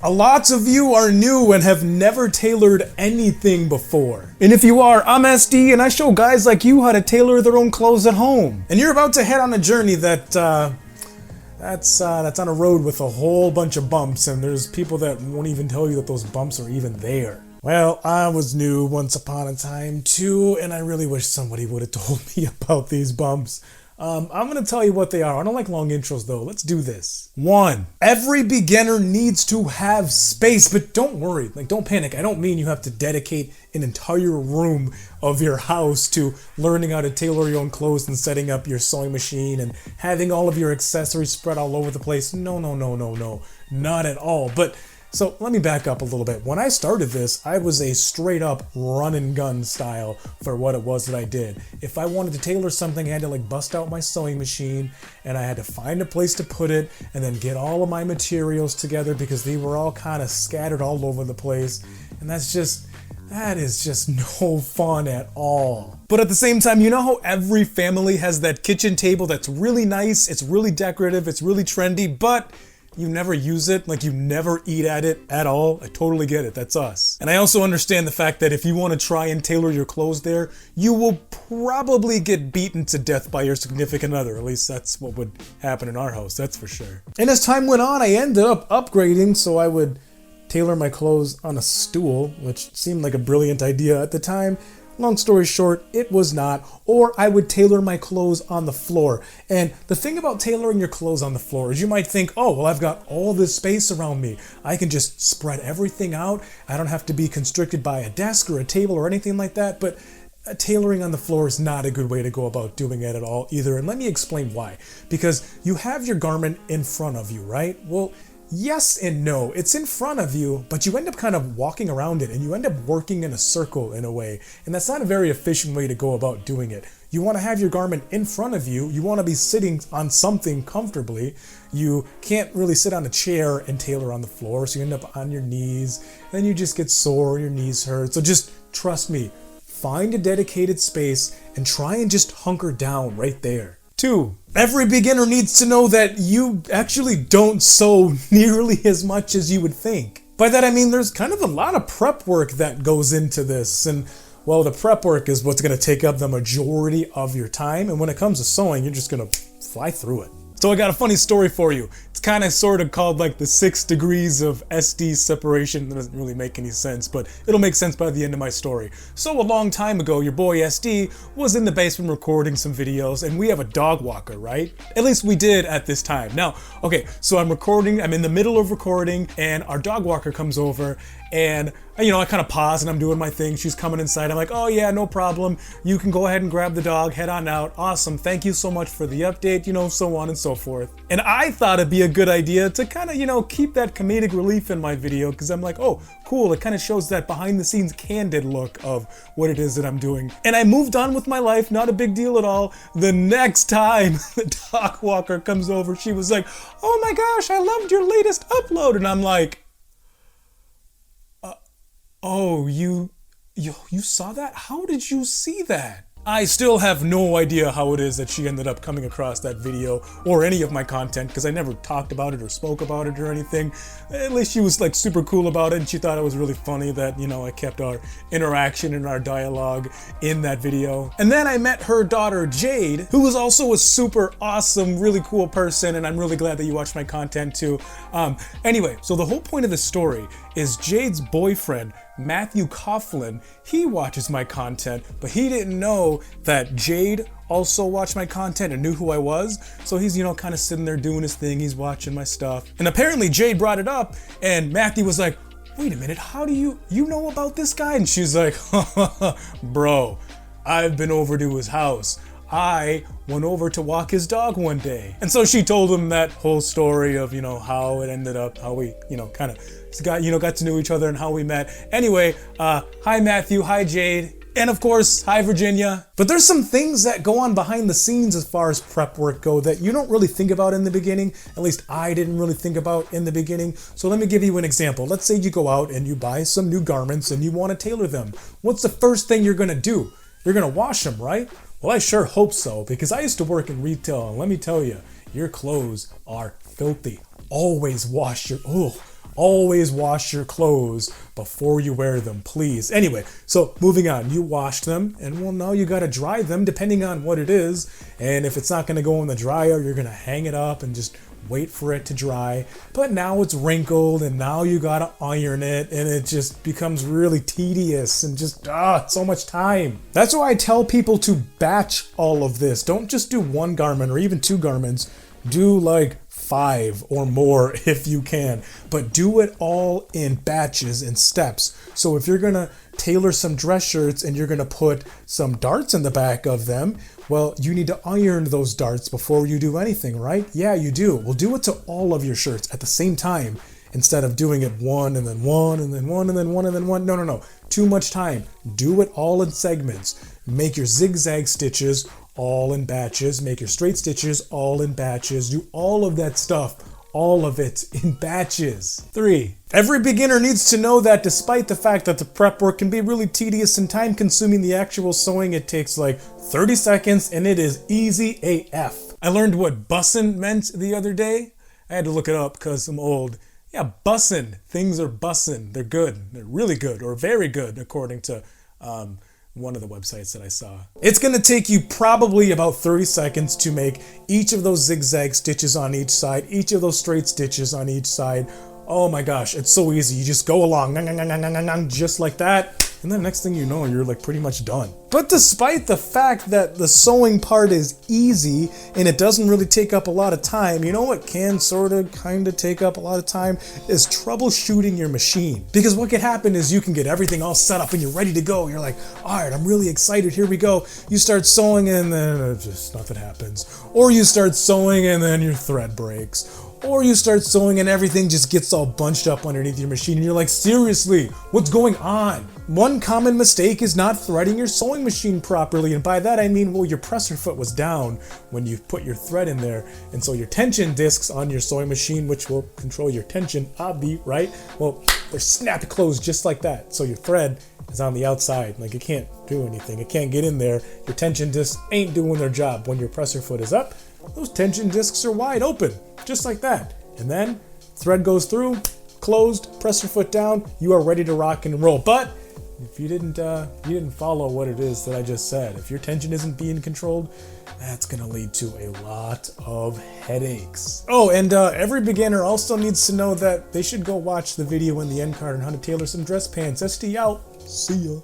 Lots of you are new and have never tailored anything before. And if you are, I'm SD and I show guys like you how to tailor their own clothes at home. And you're about to head on a journey that's on a road with a whole bunch of bumps, and there's people that won't even tell you that those bumps are even there. Well, I was new once upon a time too, and I really wish somebody would have told me about these bumps. I'm gonna tell you what they are. I don't like long intros though. Let's do this. 1. Every beginner needs to have space, but don't worry, don't panic. I don't mean you have to dedicate an entire room of your house to learning how to tailor your own clothes and setting up your sewing machine and having all of your accessories spread all over the place. No, not at all. But so let me back up a little bit. When I started this, I was a straight up run and gun style for what it was that I did. If I wanted to tailor something, I had to bust out my sewing machine and I had to find a place to put it and then get all of my materials together because they were all kind of scattered all over the place. And that is just no fun at all. But at the same time, you know how every family has that kitchen table that's really nice, it's really decorative, it's really trendy, but you never use it, you never eat at it at all? I totally get it, that's us. And I also understand the fact that if you want to try and tailor your clothes there, you will probably get beaten to death by your significant other. At least that's what would happen in our house, that's for sure. And as time went on, I ended up upgrading so I would tailor my clothes on a stool, which seemed like a brilliant idea at the time. Long story short, it was not. Or I would tailor my clothes on the floor. And the thing about tailoring your clothes on the floor is you might think, oh, well, I've got all this space around me. I can just spread everything out. I don't have to be constricted by a desk or a table or anything like that. But tailoring on the floor is not a good way to go about doing it at all either. And let me explain why. Because you have your garment in front of you, right? Well, yes and no. It's in front of you, but you end up kind of walking around it and you end up working in a circle in a way. And that's not a very efficient way to go about doing it. You want to have your garment in front of you. You want to be sitting on something comfortably. You can't really sit on a chair and tailor on the floor, so you end up on your knees. Then you just get sore, your knees hurt. So just trust me, find a dedicated space and try and just hunker down right there. 2. Every beginner needs to know that you actually don't sew nearly as much as you would think. By that I mean there's kind of a lot of prep work that goes into this, and well, the prep work is what's going to take up the majority of your time, and when it comes to sewing, you're just going to fly through it. So I got a funny story for you. It's kind of sort of called the 6 degrees of SD separation. That doesn't really make any sense, but it'll make sense by the end of my story. So a long time ago, your boy SD was in the basement recording some videos, and we have a dog walker, right? At least we did at this time. Now, okay, so I'm in the middle of recording, and our dog walker comes over, and I kind of pause and I'm doing my thing. She's coming inside. I'm like, oh yeah, no problem. You can go ahead and grab the dog, head on out. Awesome. Thank you so much for the update, so on and so forth. And I thought it'd be a good idea to kind of, keep that comedic relief in my video because I'm like, oh, cool. It kind of shows that behind the scenes candid look of what it is that I'm doing. And I moved on with my life. Not a big deal at all. The next time the dog walker comes over, she was like, oh my gosh, I loved your latest upload. And I'm like, oh, you saw that? How did you see that? I still have no idea how it is that she ended up coming across that video or any of my content because I never talked about it or spoke about it or anything. At least she was super cool about it and she thought it was really funny that, I kept our interaction and our dialogue in that video. And then I met her daughter, Jade, who was also a super awesome, really cool person, and I'm really glad that you watched my content too. Anyway, so the whole point of the story is Jade's boyfriend, Matthew Coughlin, he watches my content, but he didn't know that Jade also watched my content and knew who I was. So he's, kind of sitting there doing his thing. He's watching my stuff. And apparently Jade brought it up and Matthew was like, wait a minute, how do you know about this guy? And she's like, bro, I've been over to his house. I went over to walk his dog one day. And so she told him that whole story of, how it ended up, how we, kind of got to know each other and how we met. Anyway, hi Matthew, hi Jade, and of course, hi Virginia. But there's some things that go on behind the scenes as far as prep work go that you don't really think about in the beginning. At least I didn't really think about in the beginning. So let me give you an example. Let's say you go out and you buy some new garments and you want to tailor them. What's the first thing you're gonna do? You're gonna wash them, right? Well, I sure hope so, because I used to work in retail, and let me tell you, your clothes are filthy. Always wash your, Always wash your clothes before you wear them, please. Anyway, so moving on, you washed them, and well, now you gotta dry them depending on what it is. And if it's not gonna go in the dryer, you're gonna hang it up and just wait for it to dry. But now it's wrinkled, and now you gotta iron it, and it just becomes really tedious and just so much time. That's why I tell people to batch all of this. Don't just do one garment or even two garments. Do like 5 or more if you can, but do it all in batches and steps. So if you're gonna tailor some dress shirts and you're gonna put some darts in the back of them, well, you need to iron those darts before you do anything, right? Yeah, you do. Well, do it to all of your shirts at the same time instead of doing it one and then one and then one and then one and then one. No. Too much time. Do it all in segments. Make your zigzag stitches all in batches. Make your straight stitches all in batches. Do all of that stuff, all of it in batches. 3. Every beginner needs to know that despite the fact that the prep work can be really tedious and time consuming, the actual sewing, it takes like 30 seconds and it is easy AF. I learned what bussin' meant the other day. I had to look it up because I'm old. Yeah, bussin'. Things are bussin'. They're good. They're really good or very good according to one of the websites that I saw. It's gonna take you probably about 30 seconds to make each of those zigzag stitches on each side, each of those straight stitches on each side. Oh my gosh, it's so easy. You just go along, just like that. And then next thing you know, you're like pretty much done. But despite the fact that the sewing part is easy and it doesn't really take up a lot of time, you know what can kind of take up a lot of time is troubleshooting your machine. Because what can happen is you can get everything all set up and you're ready to go. You're like, all right, I'm really excited. Here we go. You start sewing and then just nothing happens. Or you start sewing and then your thread breaks. Or you start sewing and everything just gets all bunched up underneath your machine and you're like, seriously, what's going on? One common mistake is not threading your sewing machine properly. And by that I mean, well, your presser foot was down when you put your thread in there. And so your tension discs on your sewing machine, which will control your tension, right? Well, they're snapped closed just like that. So your thread is on the outside, like it can't do anything. It can't get in there. Your tension discs ain't doing their job. When your presser foot is up, those tension discs are wide open, just like that. And then thread goes through, closed, presser foot down, you are ready to rock and roll. But if you didn't follow what it is that I just said, if your tension isn't being controlled, that's gonna lead to a lot of headaches. Oh, and every beginner also needs to know that they should go watch the video in the end card on how to tailor some dress pants. SD out. See ya.